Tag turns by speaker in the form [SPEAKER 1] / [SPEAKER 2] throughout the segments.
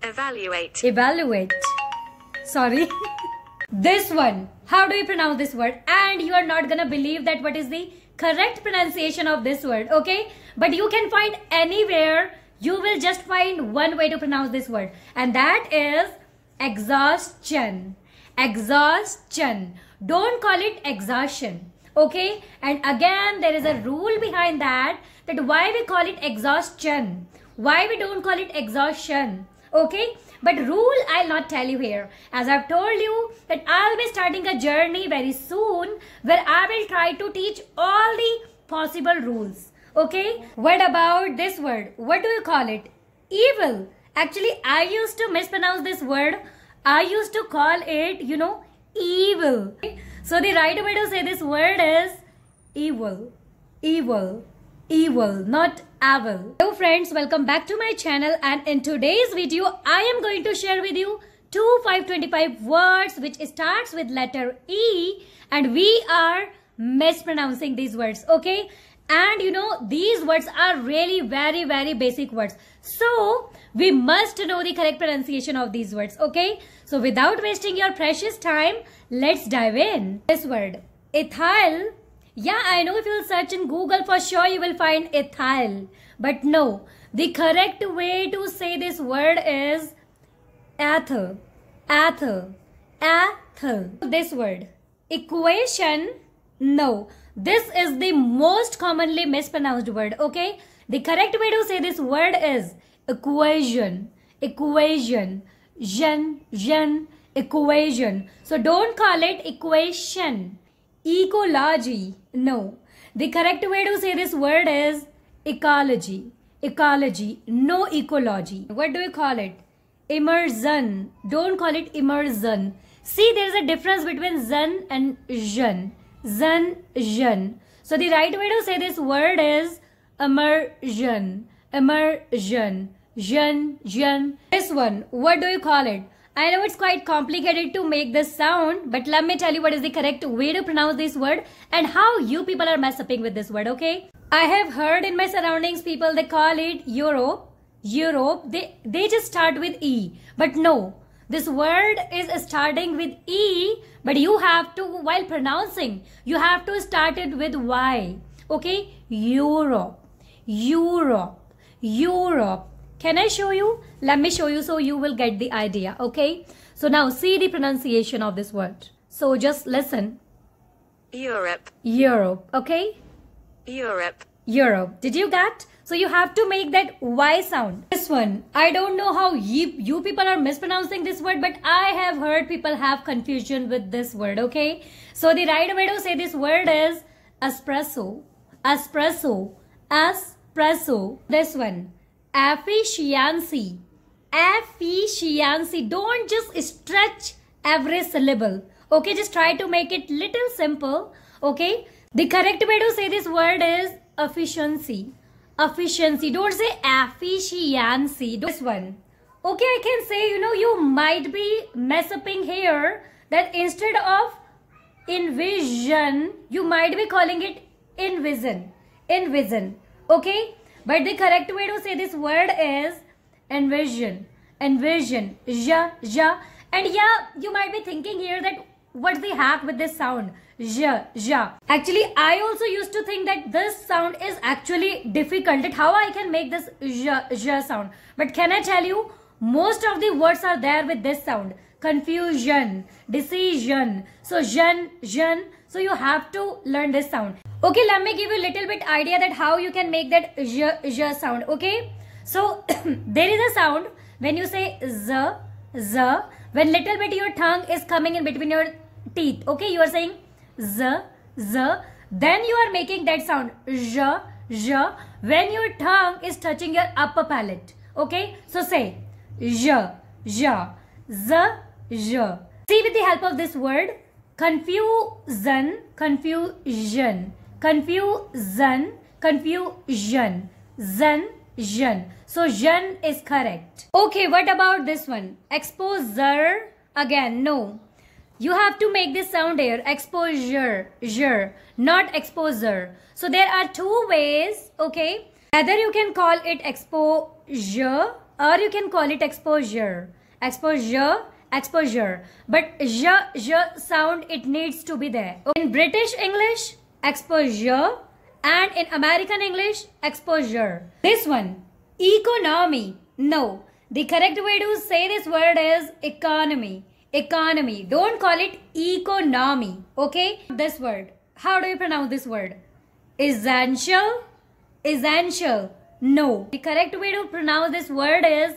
[SPEAKER 1] Evaluate.
[SPEAKER 2] Evaluate. Sorry. This one. How do you pronounce this word? And you are not gonna believe that what is the correct pronunciation of this word, okay? But you can find anywhere. You will just find one way to pronounce this word. And that is exhaustion. Exhaustion. Don't call it exhaustion, okay? And again, there is a rule behind that why we call it exhaustion. Why we don't call it exhaustion, okay? But rule I'll not tell you here. As I've told you that I'll be starting a journey very soon where I will try to teach all the possible rules, okay? What about this word? What do you call it? Evil. Actually, I used to mispronounce this word. I used to call it, evil. So the right way to say this word is evil. Evil. Evil, not evil. Hello friends, welcome back to my channel, and in today's video I am going to share with you 525 words which starts with letter E, and we are mispronouncing these words, okay? And these words are really very basic words, so we must know the correct pronunciation of these words, okay? So without wasting your precious time, let's dive in. This word, ethyl. Yeah, I know if you'll search in Google, for sure you will find ethyl. But no, the correct way to say this word is ethyl. Ethyl. Ethyl. This word, equation. No, this is the most commonly mispronounced word, okay? The correct way to say this word is equation. Equation. Equation. So don't call it equation. Ecology. No. The correct way to say this word is ecology. Ecology. No ecology. What do you call it? Immersion. Don't call it immersion. See, there is a difference between zan and zhan. Zhan. So the right way to say this word is immersion. Immersion. Zhan. This one, what do you call it? I know it's quite complicated to make this sound, but let me tell you what is the correct way to pronounce this word and how you people are mess upping with this word, okay? I have heard in my surroundings people, they call it Europe. They just start with E. But no, this word is starting with E, but you have to, while pronouncing, you have to start it with Y, okay? Europe. Can I show you? Let me show you so you will get the idea, okay? So now see the pronunciation of this word. So just listen.
[SPEAKER 1] Europe.
[SPEAKER 2] Okay?
[SPEAKER 1] Europe.
[SPEAKER 2] Did you get? So you have to make that Y sound. This one, I don't know how you people are mispronouncing this word, but I have heard people have confusion with this word, okay? So the right way to say this word is espresso. This one, efficiency. Don't just stretch every syllable, okay? Just try to make it little simple, okay? The correct way to say this word is efficiency. Don't say efficiency. This one, okay, I can say, you might be mess upping here, that instead of envision, you might be calling it envision, okay? But the correct way to say this word is envision. Ja. And yeah, you might be thinking here that what's the hack with this sound? Ja. Actually, I also used to think that this sound is actually difficult, that how I can make this ja sound. But can I tell you, most of the words are there with this sound. Confusion, decision. So jan. So you have to learn this sound. Okay, let me give you a little bit idea that how you can make that ja sound, okay? So there is a sound when you say z, when little bit your tongue is coming in between your teeth, okay? You are saying z, then you are making that sound ja, when your tongue is touching your upper palate, okay? So say ja, z. See, with the help of this word, confusion. So jan is correct. Okay, what about this one? Exposure. Again, no. You have to make this sound here. Exposure. Not exposure. So there are two ways, okay? Either you can call it exposure or you can call it exposure. Exposure, exposure. But j sound, it needs to be there. In British English, exposure, and in American English, exposure. This one, economy. No, the correct way to say this word is economy. Economy. Don't call it economy. Okay? This word. How do you pronounce this word? Essential. Essential. No. The correct way to pronounce this word is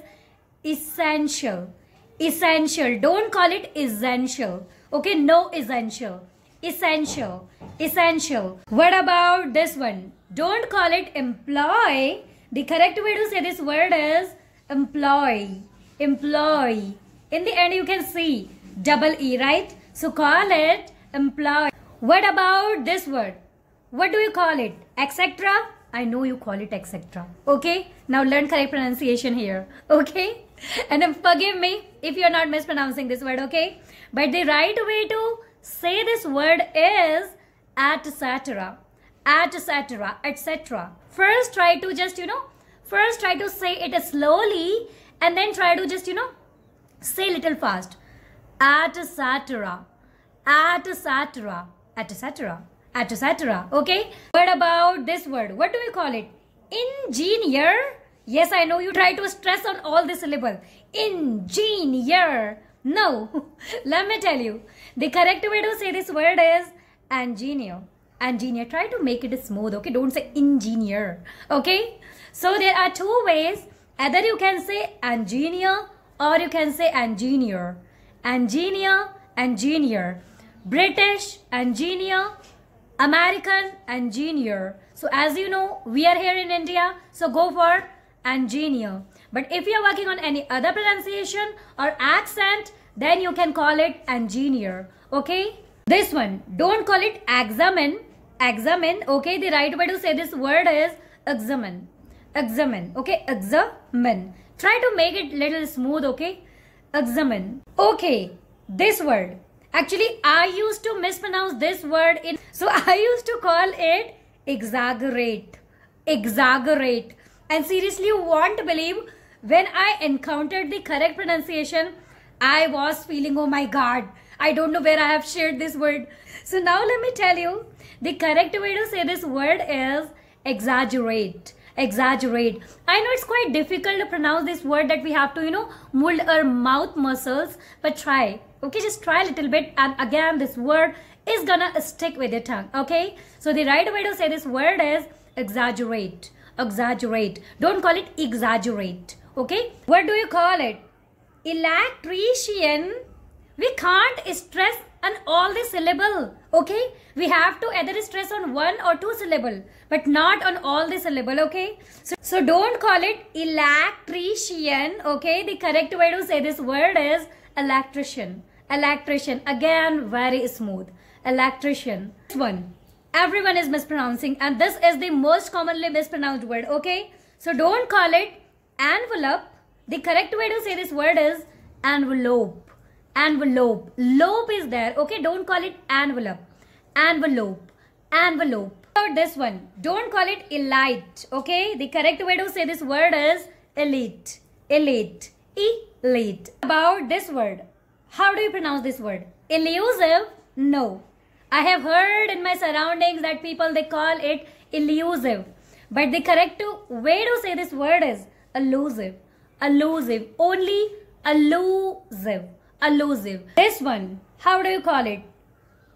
[SPEAKER 2] essential. Essential. Don't call it essential. Okay? No essential. Essential. Essential. What about this one? Don't call it employ. The correct way to say this word is employee. Employee. In the end, you can see double E, right? So call it employee. What about this word? What do you call it? Etc. I know you call it etc. Okay? Now learn correct pronunciation here. Okay? And forgive me if you are not mispronouncing this word. Okay? But the right way to say this word is etc. Etc. Etc. First try to just, first try to say it slowly and then try to just, say little fast. Etc. Etc. Etc. Etc. Okay? What about this word? What do we call it? Engineer. Yes, I know you try to stress on all the syllable. Engineer. No. Let me tell you. The correct way to say this word is engineer. Engineer. Try to make it smooth. Okay? Don't say engineer. Okay? So there are two ways. Either you can say engineer or you can say engineer. Engineer. Engineer. British engineer. American engineer. So as you know, we are here in India, so go for engineer. But if you are working on any other pronunciation or accent, then you can call it engineer. Okay? This one, don't call it examine. Examine. Okay? The right way to say this word is examine. Examine. Okay? Examine. Try to make it little smooth. Okay? Examine. Okay. This word. Actually, I used to mispronounce this word so I used to call it exaggerate. Exaggerate. And seriously, you won't believe, when I encountered the correct pronunciation, I was feeling, oh my God, I don't know where I have shared this word. So now let me tell you, the correct way to say this word is exaggerate. Exaggerate. I know it's quite difficult to pronounce this word that we have to, mold our mouth muscles, but try. Okay, just try a little bit, and again this word is gonna stick with your tongue. Okay, so the right way to say this word is exaggerate. Exaggerate. Don't call it exaggerate. Okay, what do you call it? Electrician. We can't stress on all the syllable. Okay, we have to either stress on one or two syllable, but not on all the syllable. Okay, so don't call it electrician. Okay, the correct way to say this word is electrician. Electrician. Again, very smooth. Electrician. This one, everyone is mispronouncing, and this is the most commonly mispronounced word. Okay, so don't call it envelope. The correct way to say this word is envelope. Envelope. Lope is there. Okay, don't call it envelope. Envelope. Envelope. About this one, don't call it elite. Okay, the correct way to say this word is elite. Elite. Elite. About this word, how do you pronounce this word? Elusive? No. I have heard in my surroundings that people, they call it elusive. But the correct way to say this word is elusive. Elusive. Only elusive. Elusive. This one, how do you call it?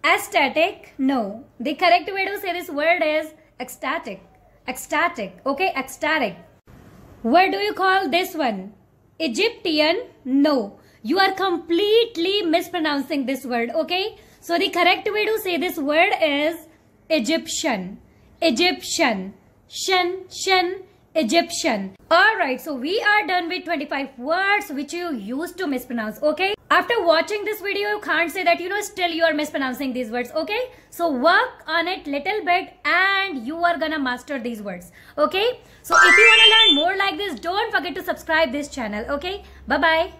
[SPEAKER 2] Aesthetic? No. The correct way to say this word is ecstatic. Ecstatic. Okay, ecstatic. What do you call this one? Egyptian? No. You are completely mispronouncing this word. Okay, so the correct way to say this word is Egyptian. Egyptian. Shen. Egyptian. Alright, so we are done with 25 words which you used to mispronounce. Okay, after watching this video, you can't say that still you are mispronouncing these words. Okay, so work on it little bit and you are gonna master these words. Okay, so if you want to learn more like this, don't forget to subscribe this channel. Okay, bye bye.